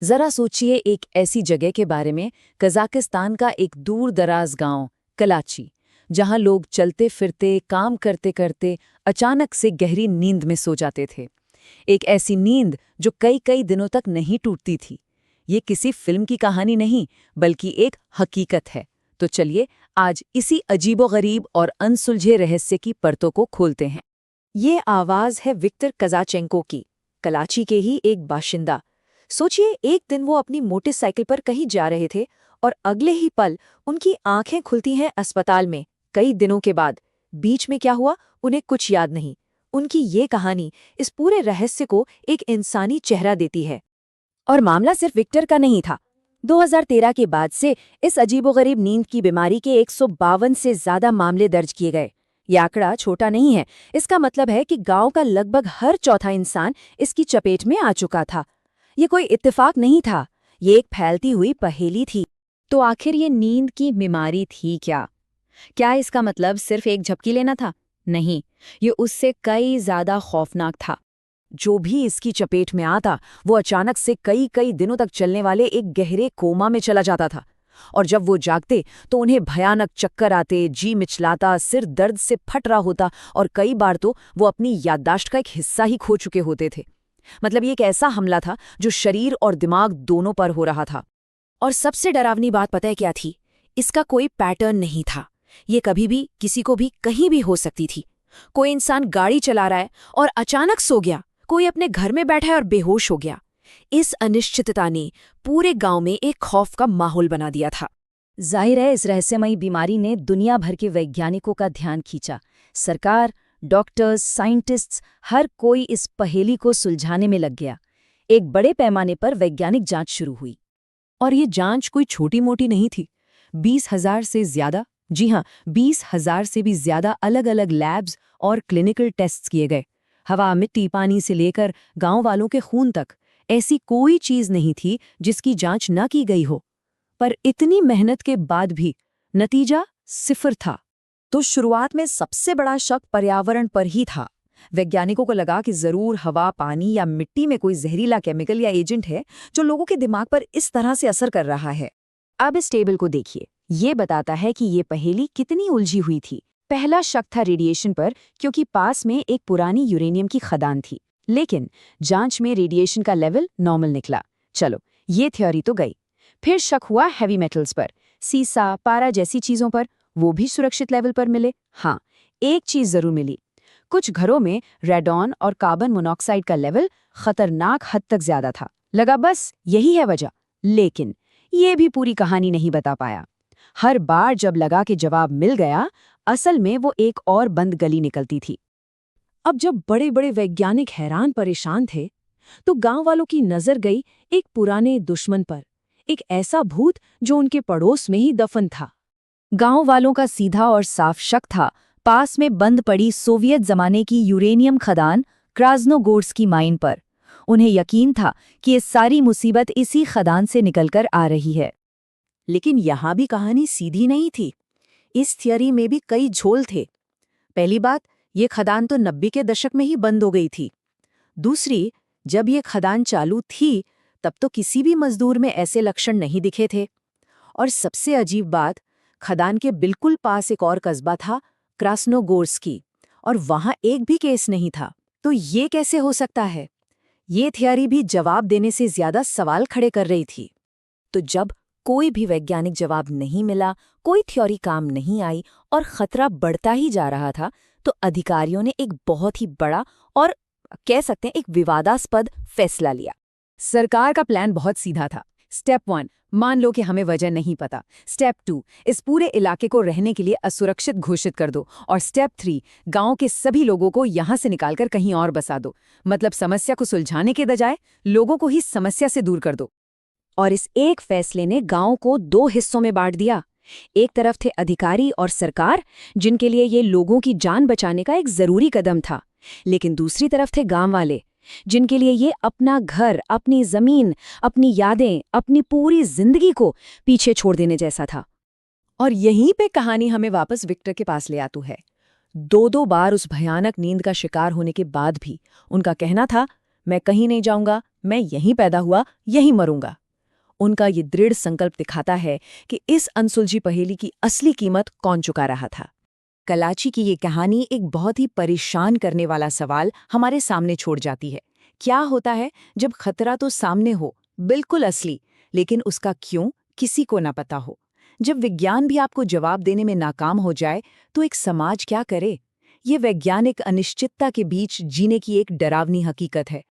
जरा सोचिए एक ऐसी जगह के बारे में, कजाकिस्तान का एक दूर दराज गांव कलाची, जहां लोग चलते फिरते काम करते करते अचानक से गहरी नींद में सो जाते थे। एक ऐसी नींद जो कई कई दिनों तक नहीं टूटती थी। ये किसी फिल्म की कहानी नहीं, बल्कि एक हकीकत है। तो चलिए आज इसी अजीबोगरीब और अनसुलझे रहस्य की परतों को खोलते हैं। ये आवाज है विक्टर कज़ाचेंको की, कलाची के ही एक बाशिंदा। सोचिए, एक दिन वो अपनी मोटरसाइकिल पर कहीं जा रहे थे और अगले ही पल उनकी आंखें खुलती हैं अस्पताल में, कई दिनों के बाद। बीच में क्या हुआ उन्हें कुछ याद नहीं। उनकी ये कहानी इस पूरे रहस्य को एक इंसानी चेहरा देती है। और मामला सिर्फ विक्टर का नहीं था। 2013 के बाद से इस अजीबोगरीब नींद की बीमारी के 152 से ज्यादा मामले दर्ज किए गए। यह आंकड़ा छोटा नहीं है। इसका मतलब है कि गांव का लगभग हर चौथा इंसान इसकी चपेट में आ चुका था। ये कोई इत्तेफाक नहीं था, ये एक फैलती हुई पहेली थी। तो आखिर ये नींद की बीमारी थी क्या? क्या इसका मतलब सिर्फ एक झपकी लेना था? नहीं, ये उससे कई ज्यादा खौफनाक था। जो भी इसकी चपेट में आता वो अचानक से कई कई दिनों तक चलने वाले एक गहरे कोमा में चला जाता था। और जब वो जागते तो उन्हें भयानक चक्कर आते, जी मिचलाता, सिर दर्द से फट रहा होता और कई बार तो वो अपनी याददाश्त का एक हिस्सा ही खो चुके होते थे। मतलब ये एक ऐसा हमला था जो शरीर और दिमाग दोनों पर हो रहा था। और सबसे डरावनी बात पता है क्या थी? इसका कोई पैटर्न नहीं था। ये कभी भी किसी को भी कहीं भी हो सकती थी। कोई इंसान गाड़ी चला रहा है और अचानक सो गया, कोई अपने घर में बैठा है और बेहोश हो गया। इस अनिश्चितता ने पूरे गांव में एक खौफ का माहौल बना दिया था। जाहिर है इस रहस्यमयी बीमारी ने दुनिया भर के वैज्ञानिकों का ध्यान खींचा। सरकार, डॉक्टर्स, साइंटिस्ट्स, हर कोई इस पहेली को सुलझाने में लग गया। एक बड़े पैमाने पर वैज्ञानिक जांच शुरू हुई। और ये जांच कोई छोटी मोटी नहीं थी। 20,000 से ज्यादा, जी हाँ, 20,000 से भी ज्यादा अलग अलग लैब्स और क्लिनिकल टेस्ट्स किए गए। हवा, मिट्टी, पानी से लेकर गांव वालों के खून तक, ऐसी कोई चीज नहीं थी जिसकी जांच न की गई हो। पर इतनी मेहनत के बाद भी नतीजा सिफर था। तो शुरुआत में सबसे बड़ा शक पर्यावरण पर ही था। वैज्ञानिकों को लगा कि जरूर हवा, पानी या मिट्टी में कोई जहरीला केमिकल या एजेंट है जो लोगों के दिमाग पर इस तरह से असर कर रहा है। अब इस टेबल को देखिए, ये बताता है कि ये पहेली कितनी उलझी हुई थी। पहला शक था रेडिएशन पर, क्योंकि पास में एक पुरानी यूरेनियम की खदान थी। लेकिन जांच में रेडिएशन का लेवल नॉर्मल निकला। चलो, ये थ्योरी तो गई। फिर शक हुआ हैवी मेटल्स पर, सीसा, पारा जैसी चीजों पर। वो भी सुरक्षित लेवल पर मिले। हाँ, एक चीज जरूर मिली। कुछ घरों में रेडॉन और कार्बन मोनोऑक्साइड का लेवल खतरनाक हद तक ज्यादा था। लगा बस यही है वजह। लेकिन ये भी पूरी कहानी नहीं बता पाया। हर बार जब लगा कि जवाब मिल गया, असल में वो एक और बंद गली निकलती थी। अब जब बड़े बड़े वैज्ञानिक हैरान परेशान थे, तो गांव वालों की नजर गई एक पुराने दुश्मन पर, एक ऐसा भूत जो उनके पड़ोस में ही दफन था। गांव वालों का सीधा और साफ शक था पास में बंद पड़ी सोवियत जमाने की यूरेनियम खदान क्रास्नोगोर्स्की माइन पर। उन्हें यकीन था कि ये सारी मुसीबत इसी खदान से निकलकर आ रही है। लेकिन यहां भी कहानी सीधी नहीं थी। इस थियरी में भी कई झोल थे। पहली बात, ये खदान तो 90 के दशक में ही बंद हो गई थी। दूसरी, जब ये खदान चालू थी तब तो किसी भी मजदूर में ऐसे लक्षण नहीं दिखे थे। और सबसे अजीब बात, खदान के बिल्कुल पास एक और कस्बा था, क्रास्नोगोर्स्की, और वहां एक भी केस नहीं था। तो ये कैसे हो सकता है? ये थियरी भी जवाब देने से ज्यादा सवाल खड़े कर रही थी। तो जब कोई भी वैज्ञानिक जवाब नहीं मिला, कोई थ्योरी काम नहीं आई और खतरा बढ़ता ही जा रहा था, तो अधिकारियों ने एक बहुत ही बड़ा और कह सकते हैं एक विवादास्पद फैसला लिया। सरकार का प्लान बहुत सीधा था। स्टेप 1, मान लो कि हमें वजह नहीं पता। स्टेप 2, इस पूरे इलाके को रहने के लिए असुरक्षित घोषित कर दो। और स्टेप 3, गांव के सभी लोगों को यहां से निकालकर कहीं और बसा दो। मतलब समस्या को सुलझाने के बजाय लोगों को ही समस्या से दूर कर दो। और इस एक फैसले ने गांव को 2 हिस्सों में बांट दिया। एक तरफ थे अधिकारी और सरकार, जिनके लिए ये लोगों की जान बचाने का एक जरूरी कदम था। लेकिन दूसरी तरफ थे गांव वाले, जिनके लिए ये अपना घर, अपनी जमीन, अपनी यादें, अपनी पूरी जिंदगी को पीछे छोड़ देने जैसा था। और यहीं पे कहानी हमें वापस विक्टर के पास ले आती है। 2 बार उस भयानक नींद का शिकार होने के बाद भी उनका कहना था, मैं कहीं नहीं जाऊंगा, मैं यहीं पैदा हुआ, यहीं मरूंगा। उनका ये दृढ़ संकल्प दिखाता है कि इस अनसुलझी पहेली की असली कीमत कौन चुका रहा था। कलाची की ये कहानी एक बहुत ही परेशान करने वाला सवाल हमारे सामने छोड़ जाती है। क्या होता है जब खतरा तो सामने हो, बिल्कुल असली, लेकिन उसका क्यों किसी को ना पता हो? जब विज्ञान भी आपको जवाब देने में नाकाम हो जाए, तो एक समाज क्या करे? ये वैज्ञानिक अनिश्चितता के बीच जीने की एक डरावनी हकीकत है।